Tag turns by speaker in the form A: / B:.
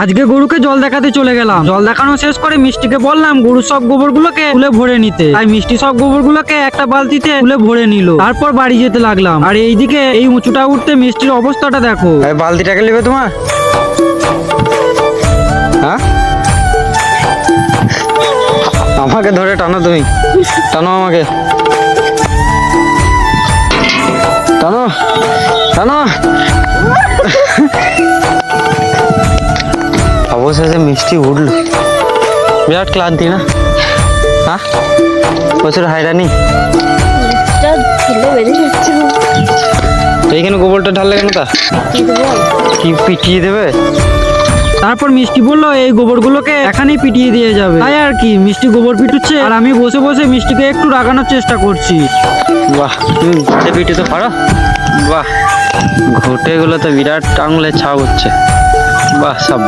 A: আজকে গরুকে জল দেখাতে চলে গেলাম। জল দেখানো শেষ করে মিষ্টিকে বললাম গরুর সব গোবরগুলোকে তুলে ভরে নিতে। তাই মিষ্টি সব গোবরগুলোকে একটা বালতিতে তুলে ভরে নিল। তারপর বাড়ি যেতে লাগলাম। আর এইদিকে এই উঁচুটা উঠতে মিষ্টির অবস্থাটা দেখো।
B: বালতিটাকে নেবে তোমার? হ্যাঁ, আমাকে ধরে টানো, তুমি টানো, আমাকে টানো টানো। অবশেষে মিষ্টি উঠল। বিরাট ক্লান্তি না? হ্যাঁ, প্রচুর হাইরানি। এইখানে গোবরটা ঢাললে কেন? তা কি পিটিয়ে দেবে?
A: তারপর মিষ্টি বললো এই গোবরগুলোকে এখানেই পিটিয়ে দিয়ে যাবে। তাই আর কি, মিষ্টি গোবর পিটুচ্ছে আর আমি বসে বসে মিষ্টিকে একটু রাগানোর চেষ্টা করছি।
B: বাহ, তুমি ঘুটে পিটিতে পারো? বাহ, ঘুটে গুলো তো বিরাট আঙুলের ছাপ হচ্ছে। বাহ, সব